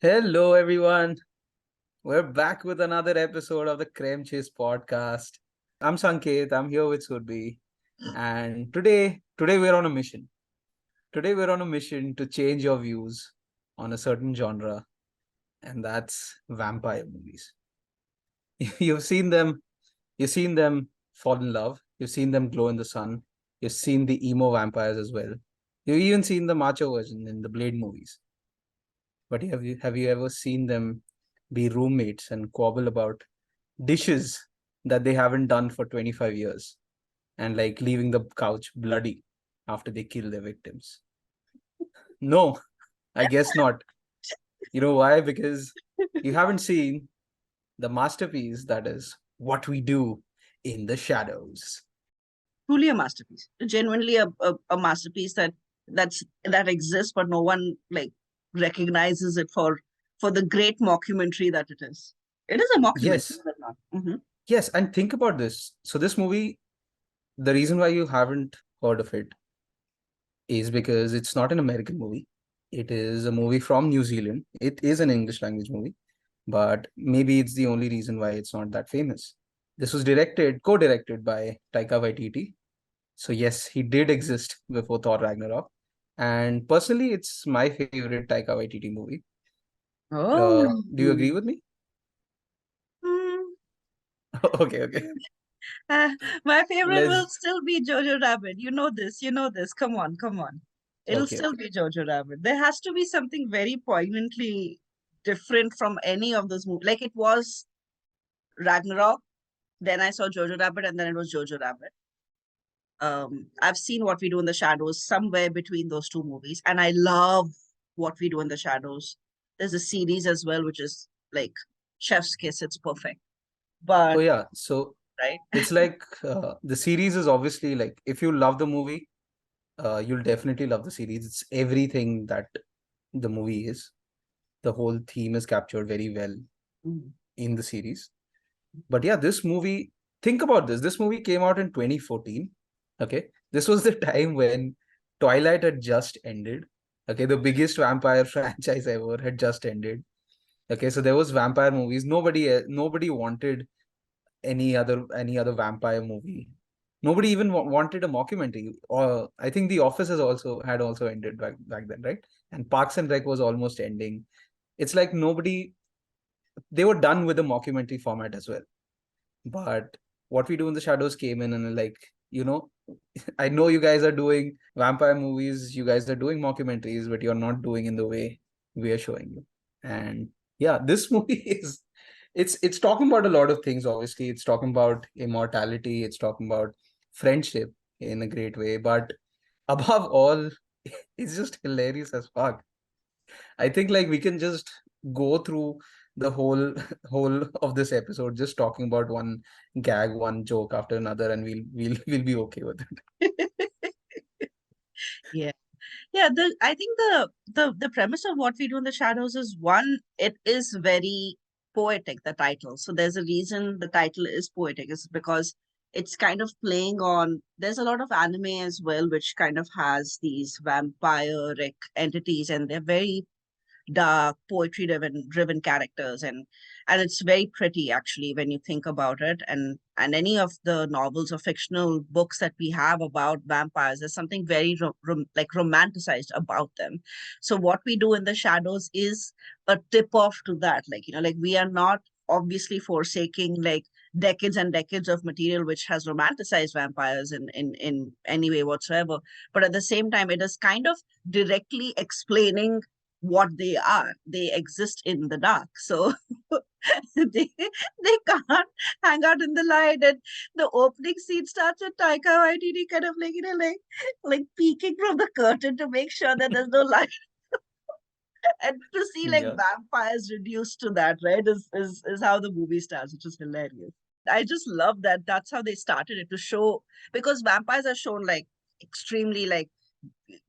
Hello, everyone. We're back with another episode of the Creme Chase podcast. I'm Sanket. I'm here with Surbi, and today we're on a mission. Today we're on a mission to change your views on a certain genre, and that's vampire movies. You've seen them. You've seen them fall in love. You've seen them glow in the sun. You've seen the emo vampires as well. You've even seen the macho version in the Blade movies. But have you ever seen them be roommates and quabble about dishes that they haven't done for 25 years and like leaving the couch bloody after they kill their victims? No, I guess not. You know why? Because you haven't seen the masterpiece that is What We Do in the Shadows. Truly a masterpiece, genuinely a masterpiece that exists, but no one recognizes it for the great mockumentary that it is. It is a mockumentary, Yes, is it not? Mhm. yes. And think about this. So, this movie, the reason why you haven't heard of it is because it's not an American movie. It is a movie from New Zealand. It is an English language movie, but maybe it's the only reason why it's not that famous. This was co-directed by Taika Waititi. So yes, he did exist before Thor Ragnarok. And personally, it's my favorite Taika Waititi movie. Oh, Do you agree with me? mm, Okay, okay. uh, my favorite will Let's still be Jojo Rabbit. You know this. You know this. Come on, come on. It'll okay, still okay. be Jojo Rabbit. There has to be something very poignantly different from any of those movies. Like it was Ragnarok, then I saw Jojo Rabbit, and then it was Jojo Rabbit. I've seen What We Do in the Shadows somewhere between those two movies, and I love What We Do in the Shadows. There's a series as well, which is like Chef's Kiss. It's perfect, Oh but yeah. So right, it's like the series is obviously like if you love the movie, you'll definitely love the series. It's everything that the movie is. The whole theme is captured very well Mhm. in the series. But yeah, this movie, think about this. This movie came out in 2014. Okay. This was the time when Twilight had just ended. Okay. The biggest vampire franchise ever had just ended. Okay. So there was vampire movies. Nobody wanted any other vampire movie. Nobody even wanted a mockumentary. Or I think The Office had also ended back then, right? And Parks and Rec was almost ending. It's like they were done with the mockumentary format as well. But What We Do in the Shadows came in and like, I know you guys are doing vampire movies, you guys are doing mockumentaries, but you're not doing in the way we are showing you. And yeah, this movie is it's talking about a lot of things. Obviously, it's talking about immortality, it's talking about friendship in a great way, but above all, it's just hilarious as fuck. I think like we can just go through the whole whole of this episode just talking about one gag, one joke after another, and we'll be okay with it. yeah, yeah. I think the premise of What We Do in the Shadows is one. It is very poetic. The title. So there's a reason the title is poetic. Is because it's kind of playing on. There's a lot of anime as well, which kind of has these vampiric entities, and they're very dark poetry driven characters, and it's very pretty actually when you think about it, and any of the novels or fictional books that we have about vampires, there's something very like romanticized about them. So What We Do in the Shadows is a tip off to that, like we are not obviously forsaking like decades and decades of material which has romanticized vampires in any way whatsoever, but at the same time it is kind of directly explaining what they are. They exist in the dark. So they can't hang out in the light. And the opening scene starts with Taika Waititi kind of like peeking from the curtain to make sure that there's no light. And to see like Yeah. vampires reduced to that, right, is how the movie starts, which is hilarious. I just love that that's how they started it, to show, because vampires are shown like extremely like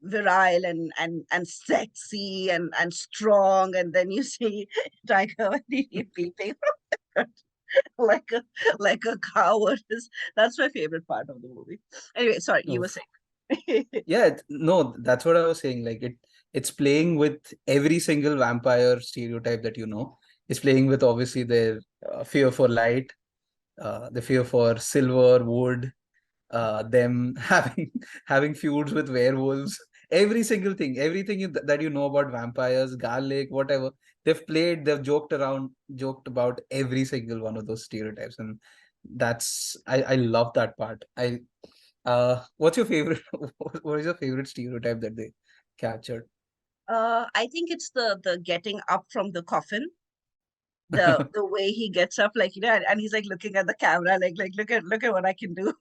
virile and sexy and strong, and then you see Tiger Waititi peeping like a like a coward. That's my favorite part of the movie. Anyway, sorry, you Oh, were saying. yeah. No, that's what I was saying. Like It's playing with every single vampire stereotype that you know. It's playing with obviously their fear for light, the fear for silver, wood, them having feuds with werewolves, every single thing, everything that you know about vampires, garlic, whatever. They've joked around, joked about every single one of those stereotypes, and I love that part. What's your favorite? What is your favorite stereotype that they captured? I think it's the getting up from the coffin, the way he gets up, like, and he's like looking at the camera, like look at what I can do.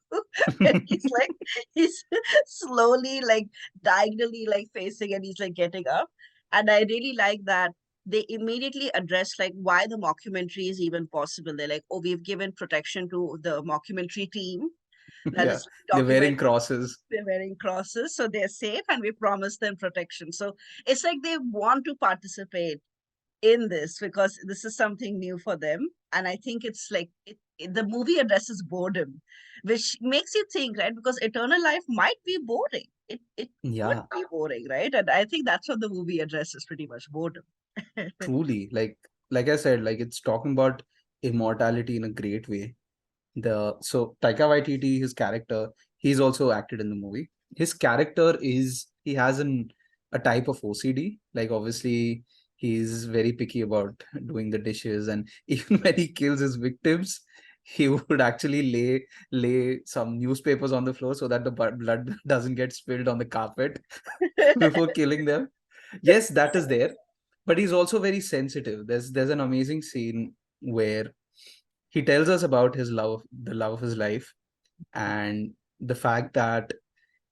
And he's like, he's slowly, like, diagonally, like, facing, and he's like getting up. And I really like that they immediately address like why the mockumentary is even possible. They're like, oh, we've given protection to the mockumentary team that Yeah, is they're wearing documenting. crosses. They're wearing crosses, so they're safe, and we promise them protection. So it's like they want to participate in this because this is something new for them. And I think it's like the movie addresses boredom, which makes you think, right? Because eternal life might be boring. It could Yeah, be boring, right? And I think that's what the movie addresses, pretty much boredom. truly. Like I said, like it's talking about immortality in a great way. So Taika Waititi, his character, he's also acted in the movie. His character is he has a type of OCD. Like obviously he's very picky about doing the dishes, and even when he kills his victims, he would actually lay some newspapers on the floor so that the blood doesn't get spilled on the carpet before killing them. Yes, that is there, but he's also very sensitive. There's an amazing scene where he tells us about the love of his life, and the fact that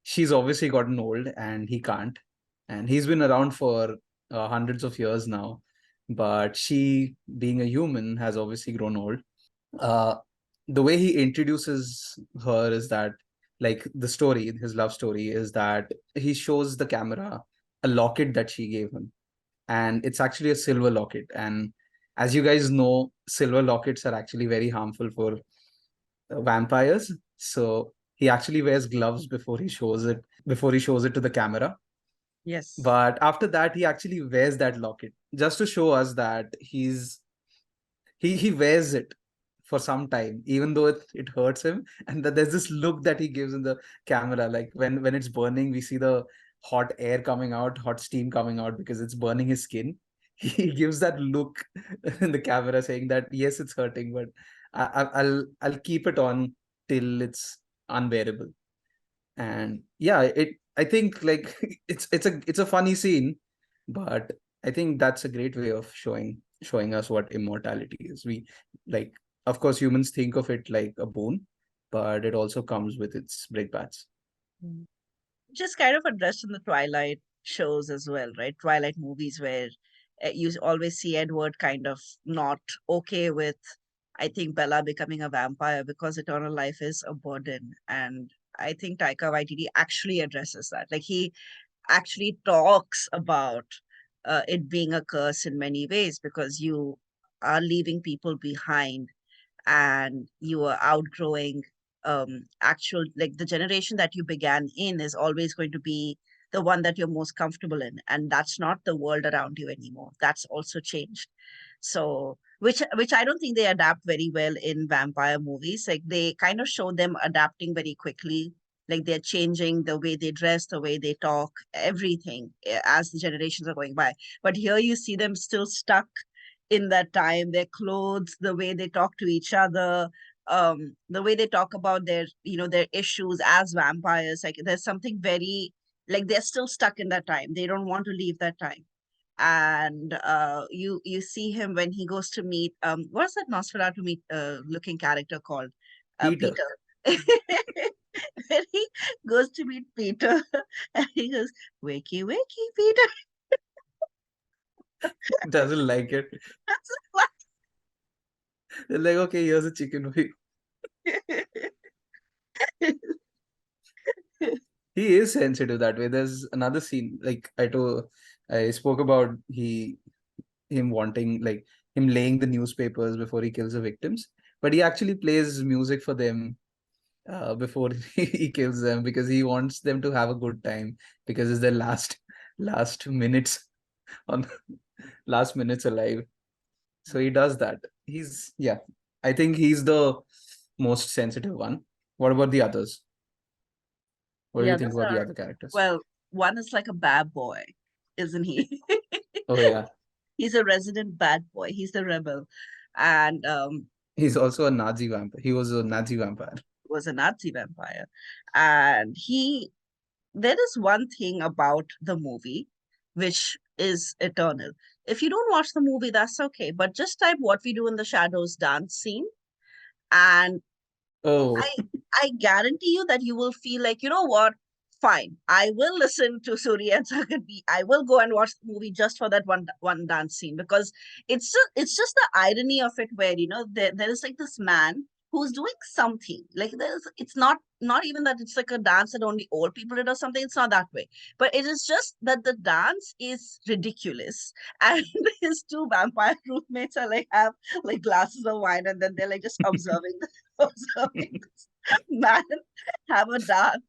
she's obviously gotten old and he can't, and he's been around for hundreds of years now, but she, being a human, has obviously grown old. uh, the way he introduces her is that, like, the story, his love story is that he shows the camera a locket that she gave him, and it's actually a silver locket. And as you guys know, silver lockets are actually very harmful for vampires. So he actually wears gloves before he shows it to the camera. Yes. But after that, he actually wears that locket just to show us that he wears it for some time, even though it hurts him. And that there's this look that he gives in the camera, like when it's burning, we see the hot air coming out, hot steam coming out because it's burning his skin. He gives that look in the camera saying that yes, it's hurting, but I'll keep it on till it's unbearable. And yeah, I think, like, it's a funny scene, but I think that's a great way of showing us what immortality is. We, like, of course, humans think of it like a boon, but it also comes with its breakbacks. Mm. Just kind of addressed in the Twilight shows as well, right? Twilight movies where you always see Edward kind of not okay with, I think, Bella becoming a vampire because eternal life is a burden. And I think Taika Waititi actually addresses that. Like, he actually talks about it being a curse in many ways because you are leaving people behind and you are outgrowing actual, like, the generation that you began in is always going to be the one that you're most comfortable in, and that's not the world around you anymore. That's also changed. So which I don't think they adapt very well in vampire movies. Like, they kind of show them adapting very quickly, like they're changing the way they dress, the way they talk, everything, as the generations are going by. But here you see them still stuck in that time, their clothes, the way they talk to each other, the way they talk about their, their issues as vampires. Like, there's something very, like, they're still stuck in that time. They don't want to leave that time. And you see him when he goes to meet, what's that Nosferatu meet looking character called? Peter Peter. When he goes to meet Peter, and he goes, wakey wakey Peter. doesn't like it. That's what. They're like, okay, here's a chicken wing. He is sensitive that way. There's another scene, like I spoke about, him wanting, like, him laying the newspapers before he kills the victims, but he actually plays music for them before he kills them, because he wants them to have a good time, because it's their last last minutes on last minutes alive. So he does that. I think he's the most sensitive one. What about the others? What do The you think others about the are, other characters? well, one is like a bad boy, isn't he? Oh yeah, He's a resident bad boy. He's the rebel. And he's also a Nazi vampire. He was a Nazi vampire. was a Nazi vampire. And there is one thing about the movie which is eternal. If you don't watch the movie, that's okay. But just type What We Do in the Shadows dance scene, and Oh, I I guarantee you that you will feel like, you know what? Fine. I will listen to Suri and Sakati. I will go and watch the movie just for that one dance scene, because it's just the irony of it, where there is like this man who's doing something. Like, it's not even that it's like a dance that only old people did or something. It's not that way. But it is just that the dance is ridiculous. And his two vampire roommates are like, have like glasses of wine, and then they're like just observing observing this man have a dance,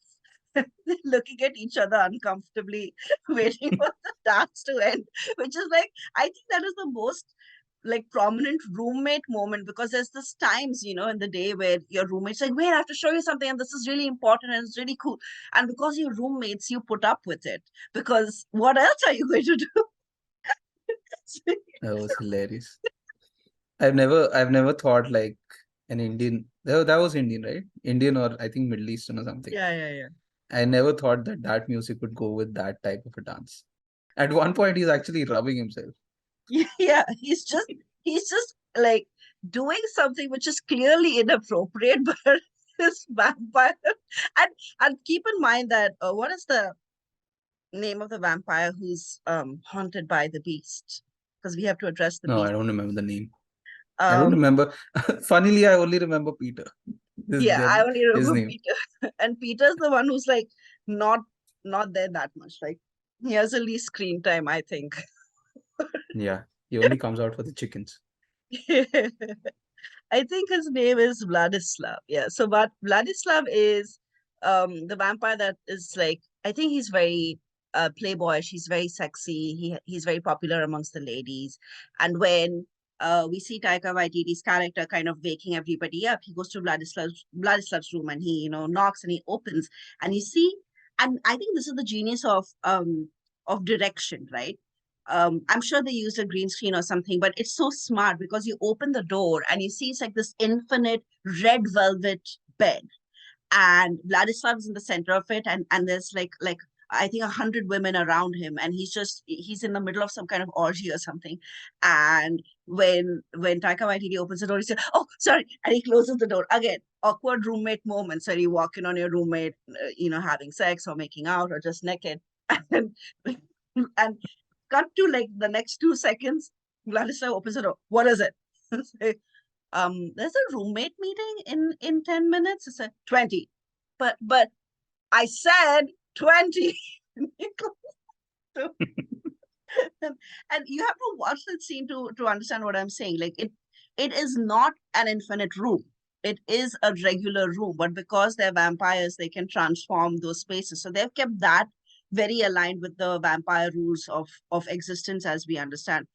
looking at each other uncomfortably, waiting for the dance to end, which is like, I think that is the most like prominent roommate moment, because there's this times, in the day where your roommate's like, wait, I have to show you something, and this is really important and it's really cool. And because you're roommates, you put up with it, because what else are you going to do? that was hilarious. I've never thought like an Indian. That was Indian, right? Indian, or I think Middle Eastern or something. Yeah, yeah, yeah. I never thought that that music would go with that type of a dance. At one point, he's actually rubbing himself. Yeah, he's just like doing something which is clearly inappropriate, but this vampire. And keep in mind that, what is the name of the vampire who's haunted by the beast? Because we have to address the No, I beast. don't remember the name. I don't Um, remember. Funnily, I only remember Peter. This yeah, I only his remember name. Peter, and Peter's the one who's like not not there that much. Like, he has the least screen time, I think. Yeah, he only comes out for the chickens. I think his name is Vladislav. Yeah. So, but Vladislav is the vampire that is like, I think he's very playboyish. He's very sexy. He's very popular amongst the ladies. And when we see Taika Waititi's character kind of waking everybody up, he goes to Vladislav's room, and he, knocks, and he opens, and you see, and I think this is the genius of direction, right? I'm sure they used a green screen or something, but it's so smart, because you open the door and you see it's like this infinite red velvet bed, and Vladislav is in the center of it, and there's like I think 100 women around him, and he's in the middle of some kind of orgy or something. And when Taika Waititi opens the door, he says, "Oh, sorry," and he closes the door again. Awkward roommate moments where you walk in on your roommate, having sex or making out or just naked, and and cut to like the next 2 seconds, Vladislav opens the door. What is it? Say, there's a roommate meeting in 10 minutes. It's a 20. But I said 20. And you have to watch that scene to understand what I'm saying. Like, it is not an infinite room. It is a regular room, but because they're vampires, they can transform those spaces. So they've kept that very aligned with the vampire rules of existence as we understand.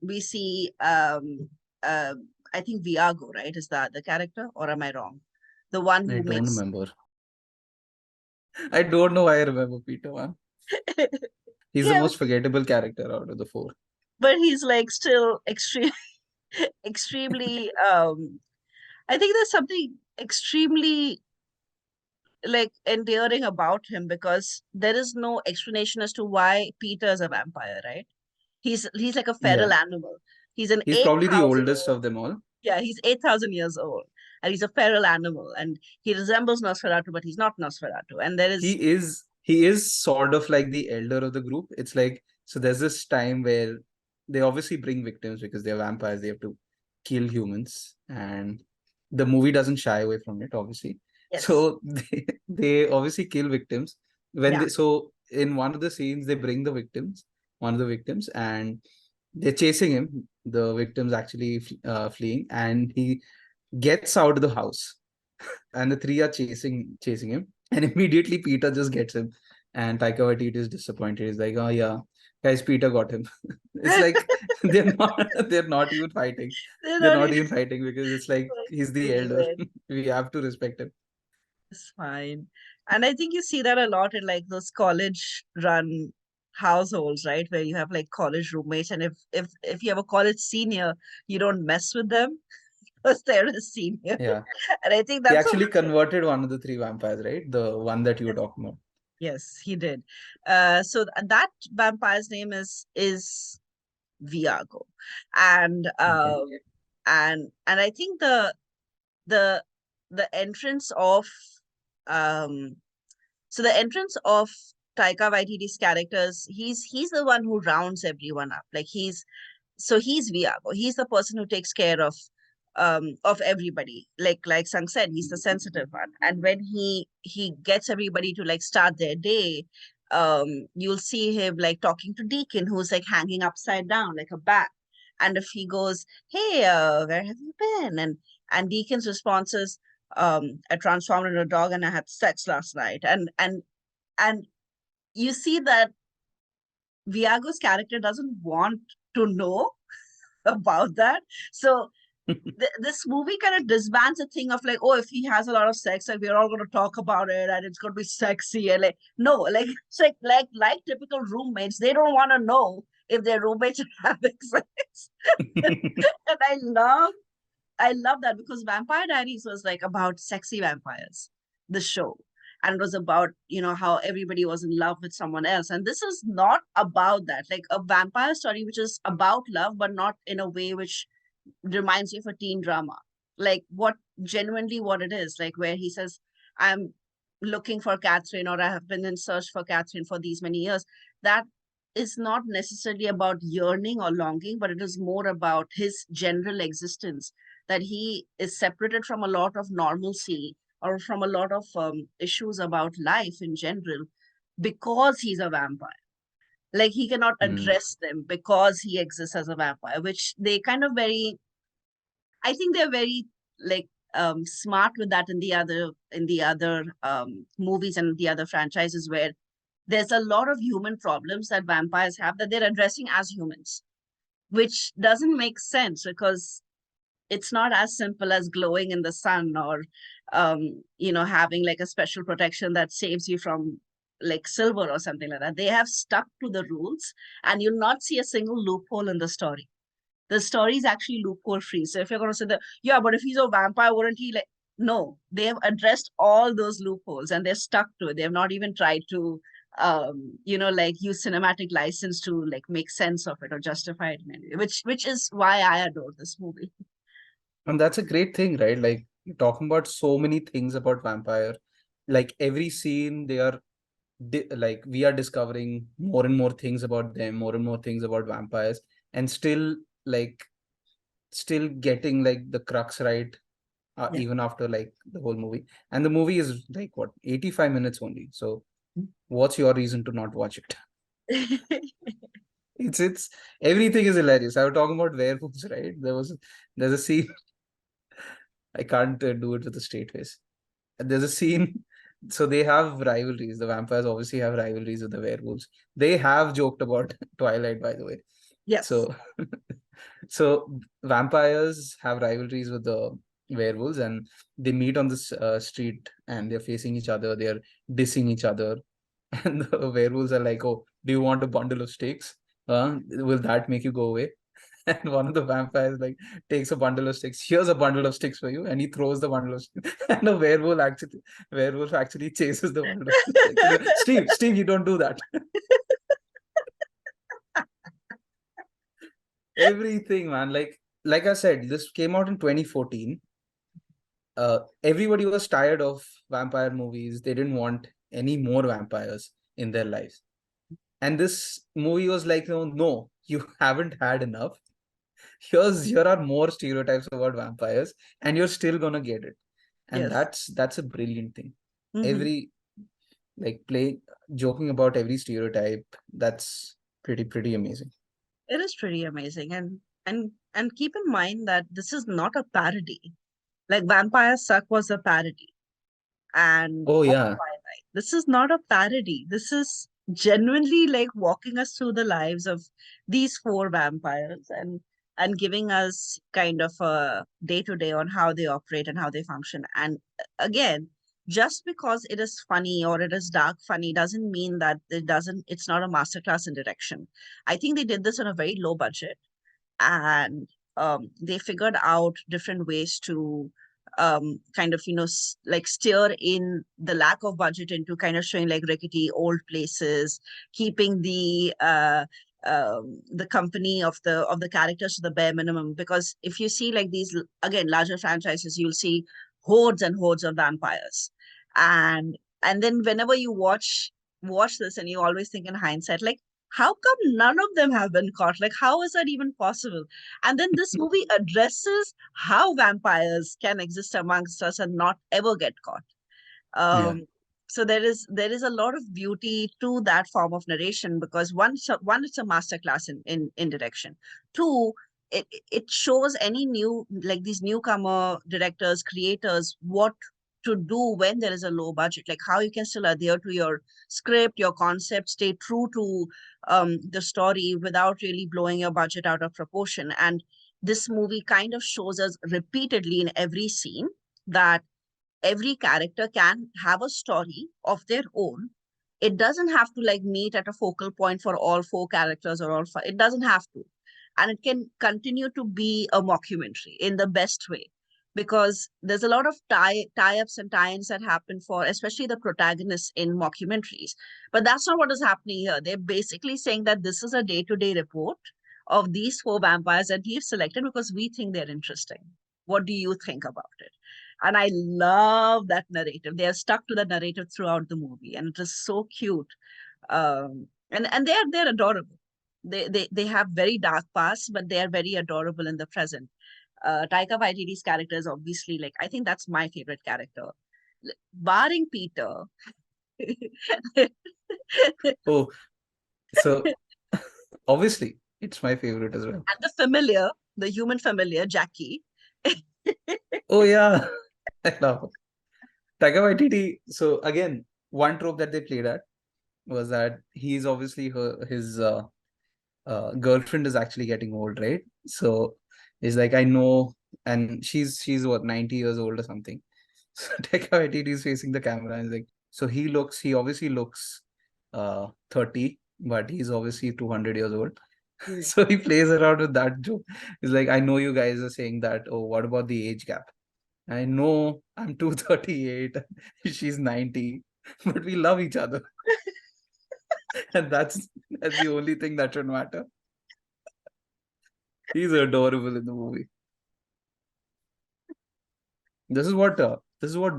We see I think Viago, right? Is that the character, or am I wrong? The one I who don't makes remember. I don't know why I remember Peter, man. He's the yeah, most forgettable character out of the four. but he's like still extremely I think there's something extremely like endearing about him, because there is no explanation as to why Peter is a vampire, right? He's like a feral Yeah, animal. He's an he's probably the 8,000 oldest old. of them all. Yeah, he's 8,000 years old, and he's a feral animal, and he resembles Nosferatu, but he's not Nosferatu. And there is He is sort of like the elder of the group. It's like, so there's this time where they obviously bring victims because they're vampires, they have to kill humans, and the movie doesn't shy away from it, obviously. yes, So they obviously kill victims. When yeah, they so in one of the scenes they bring one of the victims, and they're chasing him. The victim's actually fleeing, and he gets out of the house, and the three are chasing him, and immediately Peter just gets him and Taika Waititi is disappointed. He's like, oh yeah, guys, Peter got him. It's like they're not even fighting. They're They're not not even even fighting because it's like like, he's the we elder. win. We have to respect him. It's fine. And I think you see that a lot in like those college run households, right? Where you have like college roommates, and if you have a college senior, you don't mess with them because they're a senior. Yeah. And I think He that's actually converted one of the three vampires, right? The one that you were talking about. yes, he did. So that vampire's name is Viago, and Okay. and I think the the entrance of um so the entrance of Taika Waititi's characters, he's the one who rounds everyone up. Like he's Viago. He's the person who takes care of everybody. Like Sang said, he's the sensitive one. And when he gets everybody to like start their day, you'll see him like talking to Deacon, who's like hanging upside down like a bat. And if he goes, "Hey, where have you been?" and Deacon's response is, "I transformed into a dog and I had sex last night." And you see that Viago's character doesn't want to know about that. So this movie kind of disbands a thing of like, oh, if he has a lot of sex, like we're all going to talk about it, and it's going to be sexy, and like no, like it's like typical roommates, they don't want to know if their roommates are having sex. And I love that because Vampire Diaries was like about sexy vampires, the show. And it was about, how everybody was in love with someone else. And this is not about that. Like a vampire story, which is about love, but not in a way which reminds you of a teen drama. Like genuinely what it is, like where he says, I'm looking for Catherine, or I have been in search for Catherine for these many years. That is not necessarily about yearning or longing, but it is more about his general existence, that he is separated from a lot of normalcy or from a lot of issues about life in general because he's a vampire. Like he cannot Mm. address them because he exists as a vampire, which they kind of I think they're very like smart with that in the other movies and the other franchises, where there's a lot of human problems that vampires have that they're addressing as humans, which doesn't make sense because it's not as simple as glowing in the sun or having like a special protection that saves you from like silver or something like that. They have stuck to the rules, and you'll not see a single loophole in the story. The story is actually loophole free. So if you're going to say that, yeah, but if he's a vampire, wouldn't he like? No, they have addressed all those loopholes and they're stuck to it. They have not even tried to, like use cinematic license to like make sense of it or justify it in any way, which is why I adore this movie. And that's a great thing, right? Like you're talking about so many things about vampire. Like every scene, they are like we are discovering more and more things about them, more and more things about vampires, and like still getting like the crux right, Yeah. even after like the whole movie. And the movie is like what, 85 minutes only. So what's your reason to not watch it? It's everything is hilarious. I was talking about werewolves, right? There's a scene. I can't do it with a straight face. There's a scene. So they have rivalries. The vampires obviously have rivalries with the werewolves. They have joked about Twilight, by the way. Yes. So, so vampires have rivalries with the werewolves, and they meet on this street, and they're facing each other. They're dissing each other, and the werewolves are like, "Oh, do you want a bundle of sticks? Will that make you go away?" And one of the vampires like takes a bundle of sticks. Here's a bundle of sticks for you, and he throws the bundle of sticks. And the werewolf actually chases the bundle of sticks. Like, Steve, you don't do that. Everything, man. Like I said, this came out in 2014. Everybody was tired of vampire movies. They didn't want any more vampires in their lives. And this movie was like, no, no, you haven't had enough. Here are more stereotypes about vampires, and you're still gonna get it. And Yes. that's a brilliant thing. Hmm. Every like play joking about every stereotype, that's pretty amazing. It is pretty amazing. And keep in mind that this is not a parody. Like Vampire Suck was a parody and Oh of yeah. Twilight. This is not a parody. This is genuinely like walking us through the lives of these four vampires and giving us kind of a day to day on how they operate and how they function. And again, just because it is funny or it is dark funny doesn't mean that it's not a masterclass in direction. I think they did this on a very low budget, and they figured out different ways to kind of like steer in the lack of budget into kind of showing like rickety old places, keeping the company of the characters to the bare minimum. Because if you see like these again larger franchises, you'll see hordes and hordes of vampires, and then whenever you watch this, and you always think in hindsight like, how come none of them have been caught? Like, how is that even possible? And then this movie addresses how vampires can exist amongst us and not ever get caught. Yeah. Um, so there is a lot of beauty to that form of narration, because one it's a masterclass in direction. Two, it shows any new like these newcomer directors, creators, what to do when there is a low budget, like how you can still adhere to your script, your concept, stay true to the story without really blowing your budget out of proportion. And this movie kind of shows us repeatedly in every scene that every character can have a story of their own. It doesn't have to like meet at a focal point for all four characters or all five. It doesn't have to. And it can continue to be a mockumentary in the best way, because there's a lot of tie-ups and tie-ins that happen for especially the protagonists in mockumentaries. But that's not what is happening here. They're basically saying that this is a day-to-day report of these four vampires that we've selected because we think they're interesting. What do you think about it? And I love that narrative. They are stuck to the narrative throughout the movie, and it is so cute. And they're adorable. They have very dark pasts, but they are very adorable in the present. Taika Waititi's character is obviously like, I think that's my favorite character, barring Peter. Oh, so obviously it's my favorite as well. And the familiar, the human familiar, Jackie. Oh yeah, I love Taika Waititi. So again, one trope that they played at was that he's obviously his girlfriend is actually getting old, right? So he's like, I know, and she's what, 90 years old or something. So Taika Waititi is facing the camera and he's like, so he obviously looks 30, but he's obviously 200 years old. Yeah. So he plays around with that joke. He's like, I know you guys are saying that, oh, what about the age gap? I know I'm 238, she's 90, but we love each other. And that's the only thing that should matter. He's adorable in the movie. This is what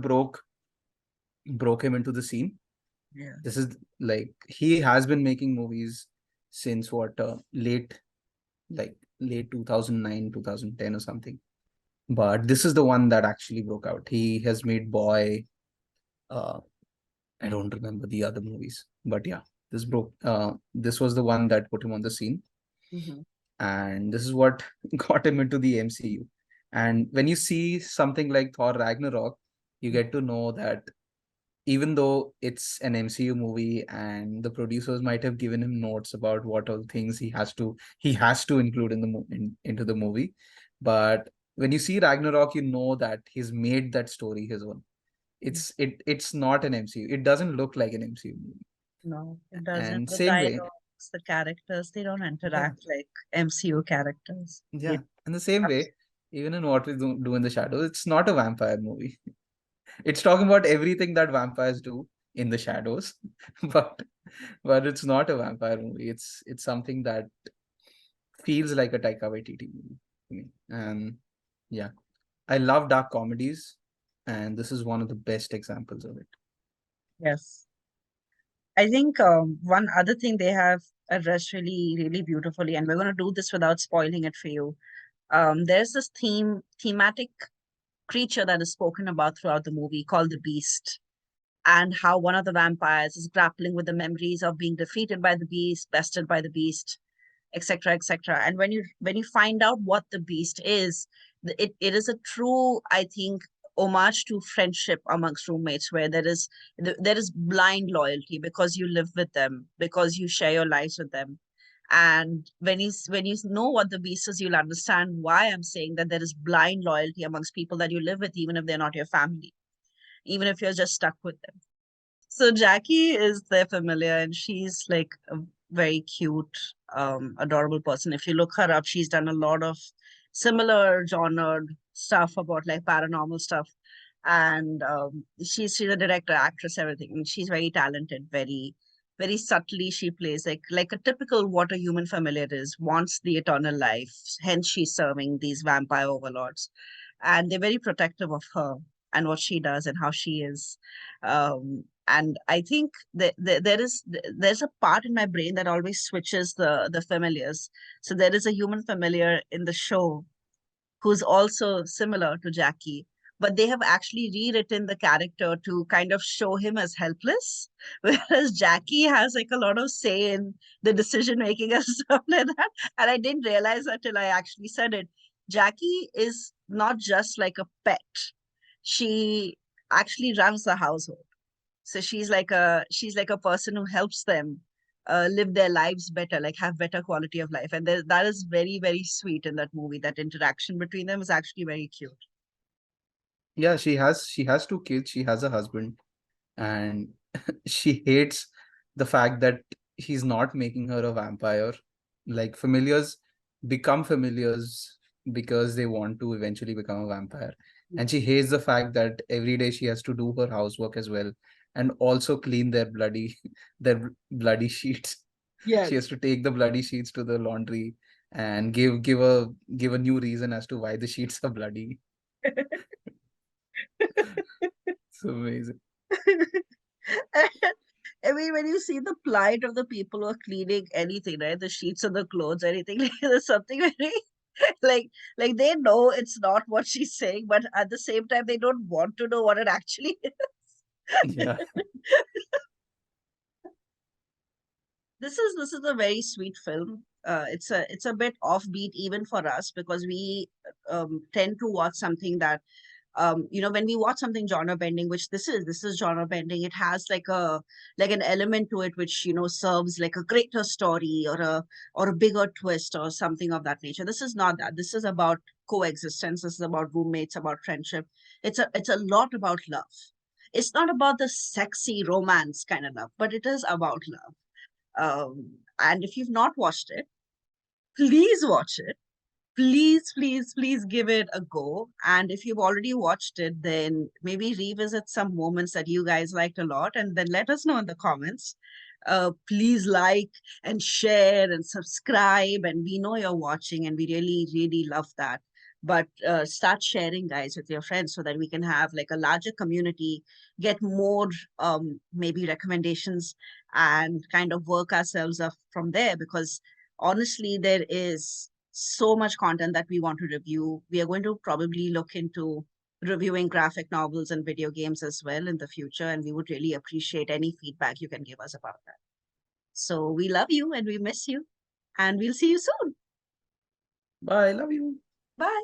broke him into the scene. Yeah. This is like he has been making movies since what late 2009 2010 or something, but this is the one that actually broke out. He has made Boy. uh I don't remember the other movies, but yeah, this was the one that put him on the scene, Mhm. and this is what got him into the MCU. And when you see something like Thor Ragnarok, you get to know that even though it's an MCU movie and the producers might have given him notes about what all things he has to include in into the movie, but when you see Ragnarok, you know that he's made that story his own. It's not an MCU. It doesn't look like an MCU movie. No, it doesn't. And The same way, dialogues, the characters, they don't yeah, interact like MCU characters. yeah. It, In the same way, even in What We Do in the Shadows, it's not a vampire movie. It's talking about everything that vampires do in the shadows, but it's not a vampire movie. It's something that feels like a Taika Waititi movie to me. And yeah, I love dark comedies, and this is one of the best examples of it. yes. I think one other thing they have addressed really, really beautifully, and we're going to do this without spoiling it for you. There's this thematic creature that is spoken about throughout the movie called the Beast, and how one of the vampires is grappling with the memories of being defeated by the Beast, bested by the Beast, etc., etc. And when you find out what the Beast is, it is a true, I think, homage to friendship amongst roommates, where there is blind loyalty because you live with them, because you share your lives with them. And when you know what the beast is, you'll understand why I'm saying that there is blind loyalty amongst people that you live with, even if they're not your family, even if you're just stuck with them. So Jackie is their familiar, and she's like a very cute, adorable person. If you look her up, she's done a lot of similar genred stuff about like paranormal stuff. And she's a director, actress, everything. And she's very talented, very subtly she plays like a typical what a human familiar is, wants the eternal life. Hence she's serving these vampire overlords. And they're very protective of her and what she does and how she is. And I think there's a part in my brain that always switches the familiars. So there is a human familiar in the show who's also similar to Jackie, but they have actually rewritten the character to kind of show him as helpless, whereas Jackie has like a lot of say in the decision making and stuff like that. And I didn't realize that till I actually said it. Jackie is not just like a pet; she actually runs the household. So she's like a person who helps them live their lives better, like have better quality of life. And that is very sweet in that movie. That interaction between them is actually very cute. Yeah, she has two kids. She has a husband, and she hates the fact that he's not making her a vampire. Like familiars become familiars because they want to eventually become a vampire. And she hates the fact that every day she has to do her housework as well and also clean their bloody sheets. She has Yes. to take the bloody sheets to the laundry and give a new reason as to why the sheets are bloody. It's amazing. I mean, when you see the plight of the people who are cleaning anything, right? The sheets of the clothes, anything, like there's something very like like they know it's not what she's saying, but at the same time they don't want to know what it actually is. Yeah. This is a very sweet film. It's a bit offbeat even for us because we tend to watch something that when we watch something genre bending, which this is genre bending, it has like an element to it which serves like a greater story or a bigger twist or something of that nature. This is not that. This is about coexistence. This is about roommates, about friendship. It's a lot about love. It's not about the sexy romance kind of love, but it is about love. And if you've not watched it, please watch it. Please give it a go. And if you've already watched it, then maybe revisit some moments that you guys liked a lot and then let us know in the comments. Please like and share and subscribe. And we know you're watching and we really love that. But start sharing, guys, with your friends so that we can have like a larger community, get more maybe recommendations and kind of work ourselves up from there. Because honestly, there is so much content that we want to review. We are going to probably look into reviewing graphic novels and video games as well in the future, and we would really appreciate any feedback you can give us about that. So we love you and we miss you, and we'll see you soon. Bye. Love you. Bye.